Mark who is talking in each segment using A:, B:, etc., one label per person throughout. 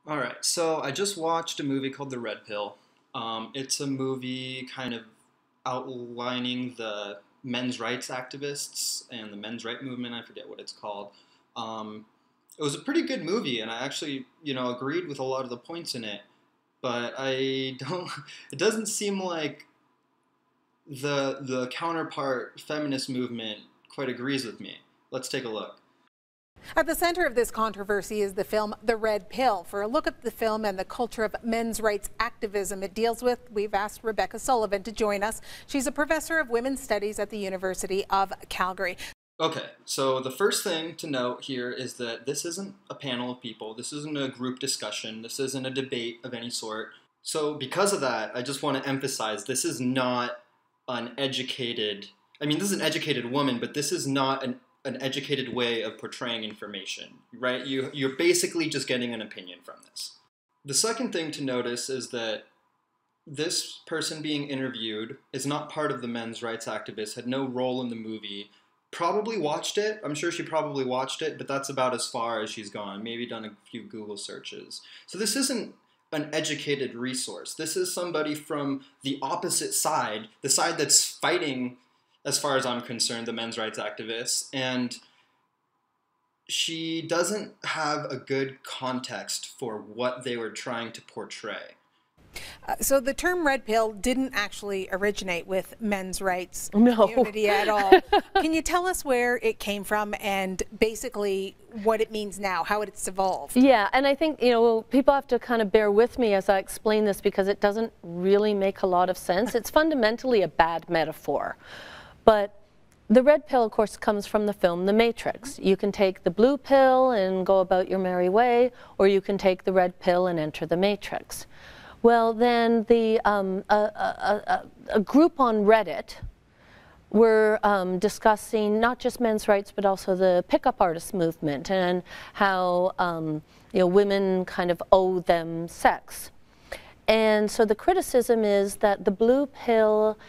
A: All right, so I just watched a movie called The Red Pill. It's a movie kind of outlining the men's rights activists and the men's right movement. I forget what it's called. Um, it was a pretty good movie, and I actually, agreed with a lot of the points in it. But I don't. It doesn't seem like the counterpart feminist movement quite agrees with me. Let's take a look.
B: At the center of this controversy is the film The Red Pill. For a look at the film and the culture of men's rights activism it deals with, we've asked Rebecca Sullivan to join us. She's a professor of women's studies at the University of Calgary.
A: Okay, so the first thing to note here is that this isn't a panel of people. This isn't a group discussion. This isn't a debate of any sort. So because of that, I just want to emphasize this is not an educated, this is an educated woman, but this is not an educated way of portraying information, right? You're basically just getting an opinion from this. The second thing to notice is that this person being interviewed is not part of the men's rights activists, had no role in the movie, probably watched it. I'm sure she probably watched it, but that's about as far as she's gone, maybe done a few Google searches. So this isn't an educated resource. This is somebody from the opposite side, the side that's fighting, as far as I'm concerned, the men's rights activists, and she doesn't have a good context for what they were trying to portray.
B: So the term red pill didn't actually originate with men's rights
C: No.
B: community at all. Can you tell us where it came from and basically what it means now, how it's evolved?
C: Yeah, and I think, people have to kind of bear with me as I explain this because it doesn't really make a lot of sense. It's fundamentally a bad metaphor. But the red pill, of course, comes from the film The Matrix. You can take the blue pill and go about your merry way, or you can take the red pill and enter the Matrix. Well, then a group on Reddit were discussing not just men's rights, but also the pickup artist movement and how women kind of owe them sex. And so the criticism is that the blue pill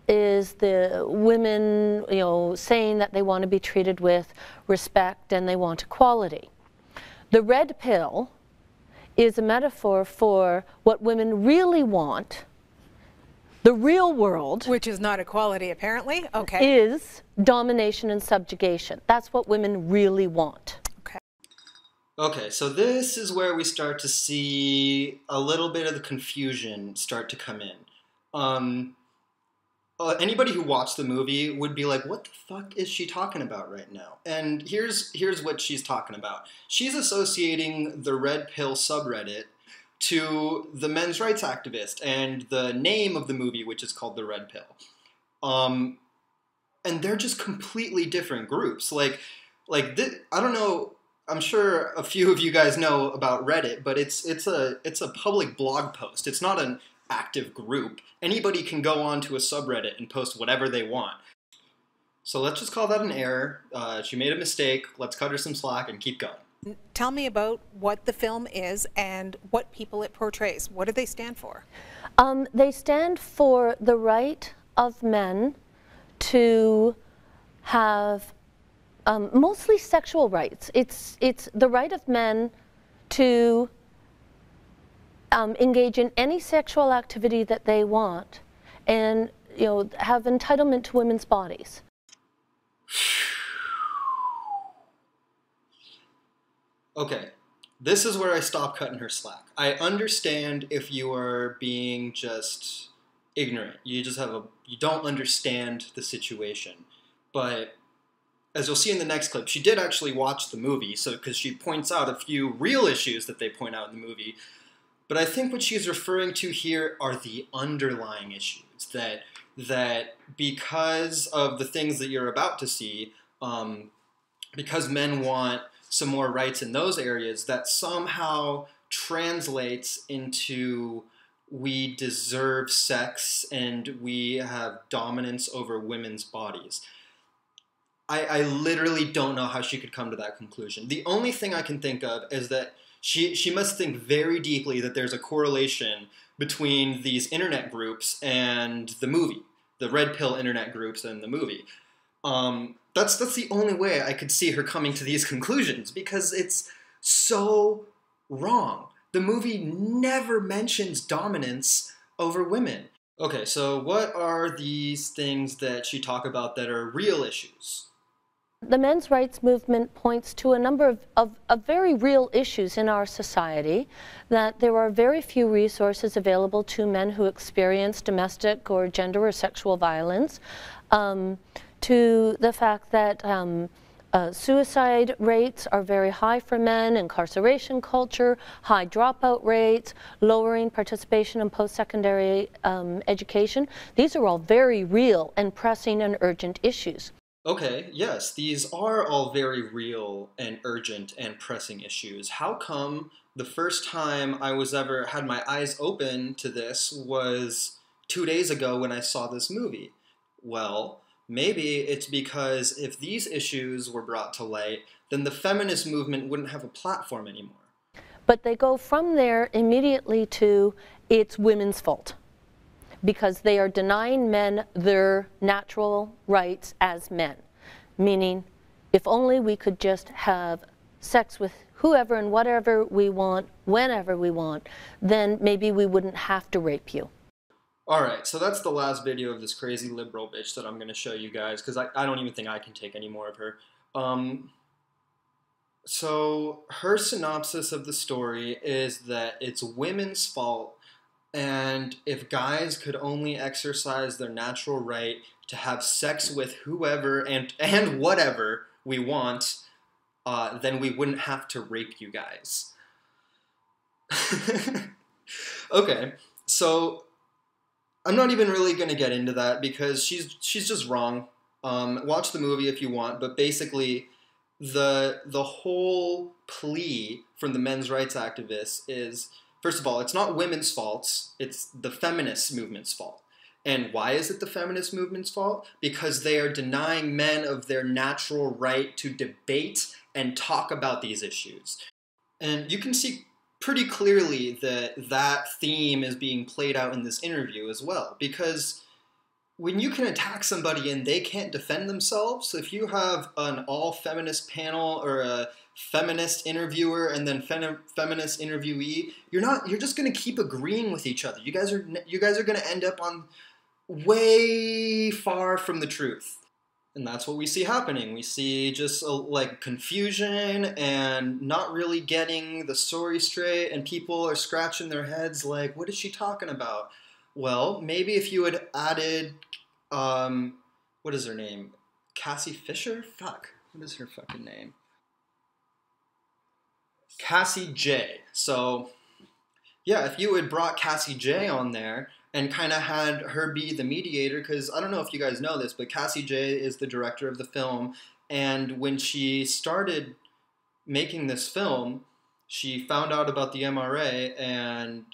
C: is the women, saying that they want to be treated with respect and they want equality. The red pill is a metaphor for what women really want, the real world.
B: Which is not equality, apparently. Okay.
C: Is domination and subjugation. That's what women really want.
A: Okay, so this is where we start to see a little bit of the confusion start to come in. Anybody who watched the movie would be like, what the fuck is she talking about right now? And here's what she's talking about. She's associating the red pill subreddit to the men's rights activist and the name of the movie, which is called The Red Pill. And they're just completely different groups. I don't know, I'm sure a few of you guys know about Reddit, but it's a public blog post. It's not an active group. Anybody can go on to a subreddit and post whatever they want. So let's just call that an error. She made a mistake. Let's cut her some slack and keep going.
B: Tell me about what the film is and what people it portrays. What do they stand for?
C: They stand for the right of men to have mostly sexual rights. It's the right of men to engage in any sexual activity that they want and have entitlement to women's bodies.
A: Okay, this is where I stop cutting her slack. I understand if you are being just ignorant. You don't understand the situation. But as you'll see in the next clip, she did actually watch the movie, because she points out a few real issues that they point out in the movie. But I think what she's referring to here are the underlying issues, that because of the things that you're about to see, because men want some more rights in those areas, that somehow translates into we deserve sex and we have dominance over women's bodies. I literally don't know how she could come to that conclusion. The only thing I can think of is that she must think very deeply that there's a correlation between these internet groups and the movie, the red pill internet groups and the movie. That's the only way I could see her coming to these conclusions, because it's so wrong. the movie never mentions dominance over women. Okay, so what are these things that she talk about that are real issues?
C: The men's rights movement points to a number of very real issues in our society, that there are very few resources available to men who experience domestic or gender or sexual violence, to the fact that suicide rates are very high for men, incarceration culture, high dropout rates, lowering participation in post-secondary education. These are all very real and pressing and urgent issues.
A: Okay, yes, these are all very real and urgent and pressing issues. How come the first time I was ever had my eyes open to this was 2 days ago when I saw this movie? Well, maybe it's because if these issues were brought to light, then the feminist movement wouldn't have a platform anymore.
C: But they go from there immediately to it's women's fault, because they are denying men their natural rights as men. Meaning, if only we could just have sex with whoever and whatever we want, whenever we want, then maybe we wouldn't have to rape you.
A: Alright, so that's the last video of this crazy liberal bitch that I'm going to show you guys, because I don't even think I can take any more of her. So her synopsis of the story is that it's women's fault, and if guys could only exercise their natural right to have sex with whoever and whatever we want, then we wouldn't have to rape you guys. Okay, so I'm not even really going to get into that because she's just wrong. Watch the movie if you want, but basically the whole plea from the men's rights activists is, first of all, it's not women's faults, it's the feminist movement's fault. And why is it the feminist movement's fault? Because they are denying men of their natural right to debate and talk about these issues. And you can see pretty clearly that that theme is being played out in this interview as well. Because when you can attack somebody and they can't defend themselves, if you have an all-feminist panel or a feminist interviewer and then feminist interviewee, you're just going to keep agreeing with each other. You guys are going to end up on way far from the truth. And that's what we see happening. We see just like confusion and not really getting the story straight, and people are scratching their heads like, what is she talking about? Well, maybe if you had added, what is her name? Cassie Fisher? Fuck. What is her fucking name? Cassie J. So, yeah, if you had brought Cassie J on there and kind of had her be the mediator, because I don't know if you guys know this, but Cassie J is the director of the film, and when she started making this film, she found out about the MRA and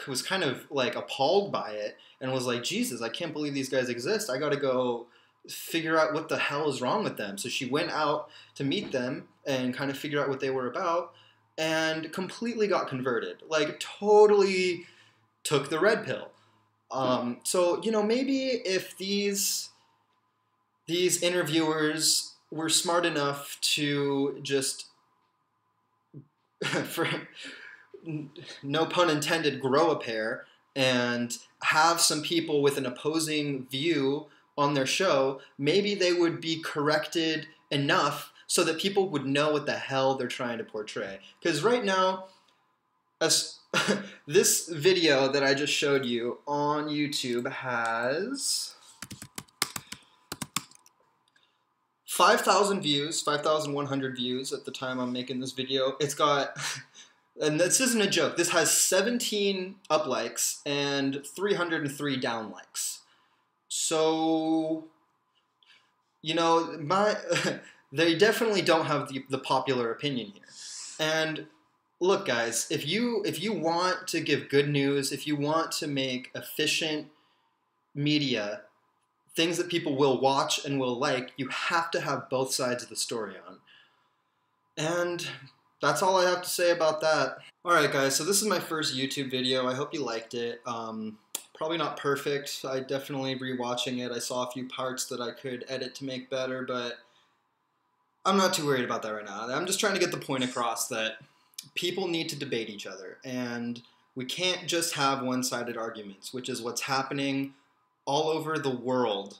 A: was kind of like appalled by it and was like, Jesus, I can't believe these guys exist. I gotta go figure out what the hell is wrong with them. So she went out to meet them and kind of figure out what they were about and completely got converted. Like, totally took the red pill. So, you know, maybe if these interviewers were smart enough to just, for no pun intended, grow a pair and have some people with an opposing view on their show, maybe they would be corrected enough so that people would know what the hell they're trying to portray. Because right now, this video that I just showed you on YouTube has 5,000 views, 5,100 views at the time I'm making this video. It's got, and this isn't a joke, this has 17 up likes and 303 down likes. So, you know, they definitely don't have the popular opinion here. And look, guys, if you want to give good news, if you want to make efficient media, things that people will watch and will like, you have to have both sides of the story on. And that's all I have to say about that. Alright guys, so this is my first YouTube video. I hope you liked it. Probably not perfect. I definitely rewatching it. I saw a few parts that I could edit to make better, but I'm not too worried about that right now. I'm just trying to get the point across that people need to debate each other, and we can't just have one-sided arguments, which is what's happening all over the world.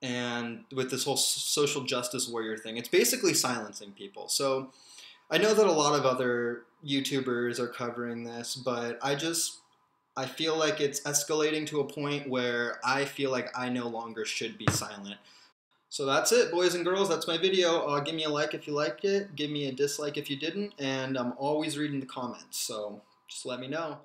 A: And with this whole social justice warrior thing, it's basically silencing people. So I know that a lot of other YouTubers are covering this, but I feel like it's escalating to a point where I feel like I no longer should be silent. So that's it, boys and girls. That's my video. Give me a like if you liked it. Give me a dislike if you didn't. And I'm always reading the comments, so just let me know.